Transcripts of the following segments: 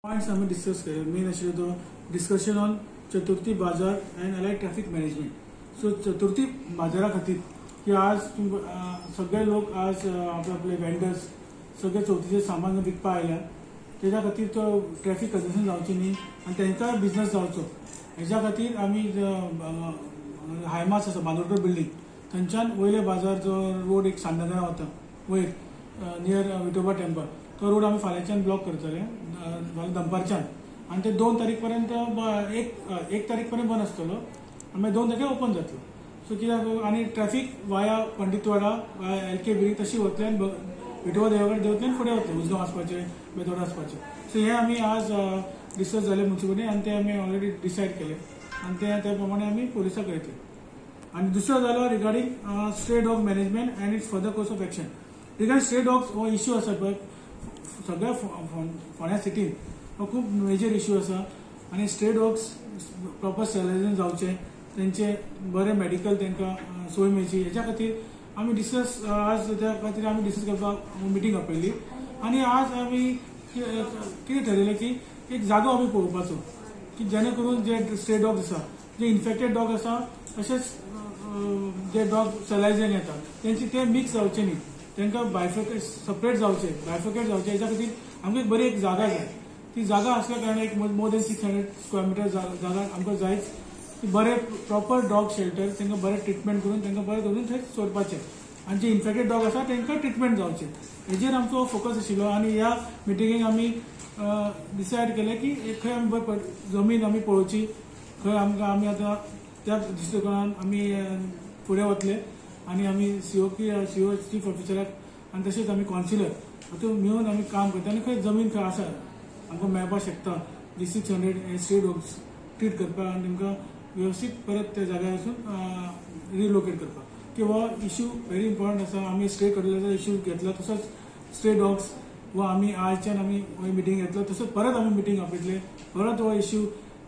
Points आम्ही discuss केले. Main आशिल्लो तो discussion on Chaturthi Bazar and allied traffic management. So Chaturthi बाजारा खातीर की आज सगळे लोक आज आपले वेंडर्स सगळे चवथीचे सामान विकपा आयल्या. त्याच्या खातीर तो ट्रॅफिक कंजेशन जावची न्ही आनी तांकां बिझनस जावचो हेच्या खातीर आमी हायमास आसा बांदोडकर बिल्डींग थंयच्यान वयले बाजार जो रोड एक सांडनगरा वता वयर नियर विठोबा टेम्पल तो रोड आमी फाल्यांच्यान ब्लॉक करतले दनपारच्यान आनी ते 2 तारीख पर्यंत एक तारीख पर्यंत बंद आसतलो आनी 2 तारखेक ओपन जातलो. सो कित्याक आनी ट्रॅफिक वाया पंडितवाडा वाया LK बिरी तशी वतले आनी विठोबा देवा कडेन देवतले आनी फुडें वतले उजगांव वचपाचें बेतोडा वचपाचें. सो हे आमी आज डिस्कस जाले मुन्सिपालिटी आनी ते आमी ऑलरेडी डिसायड केले आनी त्या प्रमाणे आमी पुलिसाक कळयतले. आनी दुसरो जालो regarding stray dog management end it's further course of action. Regarding stray dogs हो इश्यू आसा पळय सगळ्या फोंड्या सिटीन हो खूब मेजर इश्यू आसा आनी स्ट्रे डॉग्स प्रॉपर स्टॅलायझेशन जावचें तेंचे बरें मेडिकल तांकां सोय मेळची हेच्या खातीर आमी डिस्कस आज त्या खातीर आमी डिस्कस करपाक मिटींग आपयली आनी आज आमी कितें थारायलें की एक जागो आमी पळोवपाचो की जेणे करून जे स्ट्रे डॉग्स आसा जे इन्फेक्टेड डॉग आसा तशेंच जे डॉग स्टॅलायझेशन येतात तेंचे ते मिक्स जावचे न्ही तांकां बायफर्केट सेपरेट जावचे बायफर्केट जावचे हेच्या खातीर आमकां एक बरी एक जागा जाय. ती जागा असल्या कारणान एक मोर दॅन 600 स्क्वेअर मिटर जागा आमकां जायच. बरे प्रॉपर डॉग शेल्टर तांकां बरें ट्रिटमेंट करून तांकां बरें धरून थंय सोडपाचें आनी जे इन्फेक्टेड डॉग आसा तांकां ट्रिटमेंट जावचें हेजेर आमचो फोकस आशिल्लो. आनी ह्या मिटिंगेक आमी डिसायड केलें की खंय आमी जमीन आमी पळोवची खंय आमी आतां त्या दृश्टिकोनान आमी फुडें वतले आनी आमी CO चीफ ऑफिसराक आनी तशेंच आमी कावन्सिलर हातूंत मेळून आमी काम करता आनी खंय जमीन खंय आसा आमकां मेळपाक शकता जी 600 स्ट्रे डॉग्स ट्रीट करपाक आनी तांकां वेवस्थीत परत त्या जाग्यार वचून रिलोकेट करपाक की हो इश्यू व्हेरी इम्पॉर्टंट आसा. आमी स्ट्रे कडलेलो इश्यू घेतला तसोच स्ट्रे डॉग्स वो आमी आयच्यान आमी मिटींग घेतलो तसोच परत आमी मिटींग आपयतले परत हो इश्यू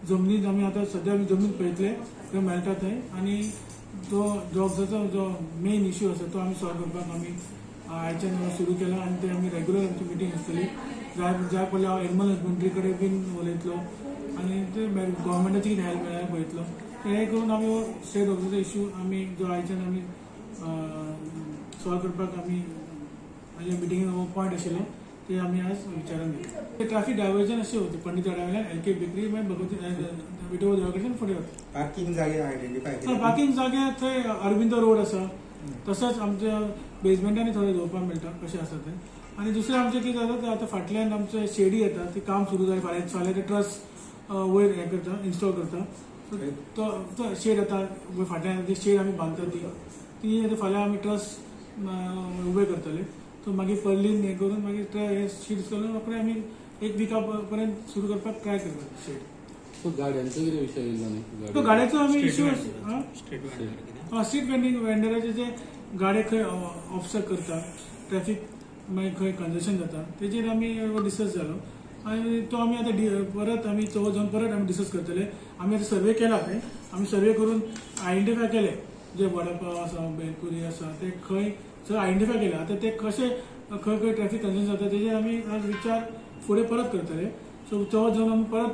जमनीत आमी आतां सद्या आमी जमीन पळयतले खंय मेळटा थंय आनी जो डॉग्साचो जो मेन इश्यू आसा तो आमी सॉल्व करपाक आमी आयच्यान सुरू केला आनी ते आमी रेग्युलर आमची मिटींग आसतली. जाय पडल्यार हांव एनिमल हजबंड्री कडेन बीन उलयतलो आनी ते गव्हर्मेंटाची कितें हेल्प मेळ्ळ्यार पळयतलो. हे करून आमी हो स्ट्रे डॉग्साचो इश्यू आमी जो आयच्यान आमी सॉल्व करपाक आमी हाजे मिटींगेन हो पॉयंट आशिल्लो ते आमी आज विचारान घेतले. ट्रॅफिक डायवर्जन अशें होते पंडितवाडा वयल्यान LK बेकरी मागीर भगवती विठोबा देवा कडच्यान फुडें वता. पार्किंग जागे आयडेंटिफाय पार्किंग जागे थंय अरविंदो रोड आसा तसोच आमच्या बेजमेंटांनी थोडें दवरपाक मेळटा कशें आसा तें. आनी दुसरें आमचें कितें जाता तें आतां फाटल्यान आमचें शेडी येता ती काम सुरू जालें फाल्यां ते ट्रस वयर हें करता इन्स्टॉल करता तो शेड येता फाटल्यान ती शेड आमी बांदता ती फाल्यां आमी ट्रस उबे करतले. सो मागीर पर्लीन हें करून मागीर हे शीट्स घालून रोखडें आमी 1 विका पर्यंत सुरू करपाक ट्राय करता शेड. तो गाड्यांचो कितें विशय येयलो न्ही? तो गाड्याचो आमी इश्यू स्ट्रीट वेंडराचे जे गाडे खंय ऑफसेट करता ट्रॅफिक मागीर खंय कंजेशन जाता तेजेर आमी डिस्कस जालो आनी तो आमी आतां परत आमी चवथ जावन परत आमी डिस्कस करतले. आमी आतां सर्वे केला थंय आमी सर्वे करून आयडेंटिफाय केले जे वडापाव आसा बेलपुरी आसा ते खंय सगळे आयडेंटिफाय केले. आतां ते कशें खंय खंय ट्रॅफिक कंजेशन जाता तेजेर आमी आज विचार फुडें परत करतले. सो चवथ जावन आमी परत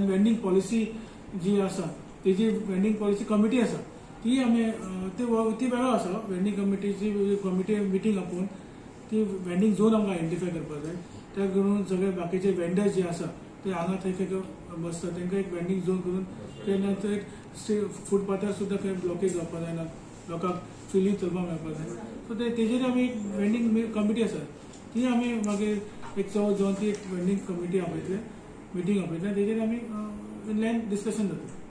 वेंडिंग पॉलिसी जी आसा तेजी वेंडिंग पॉलिसी कमिटी आसा ती आमी ती वेगळो आसा वेंडिंग कमिटी मिटींग आपोवन ती वेंडिंग झोन आमकां आयडेंटिफाय करपाक जाय. त्या करून सगळे बाकीचे वेंडर्स जे आसा ते हांगा थंय खंय बसता तांकां एक वेंडिंग झोन करून तेन्ना थंय फुटपाथार सुद्दां खंय ब्लॉकेज जावपाक जायना लोकांक फ्रिली चलपाक मेळपाक जाय. सो तेजेर आमी एक वेंडिंग कमिटी आसा ती आमी मागीर एक चवथ जावन ती एक वेंडिंग कमिटी आपयतले मिटींग आपयतले तेजेर आमी लेंथ डिस्कशन जातलें.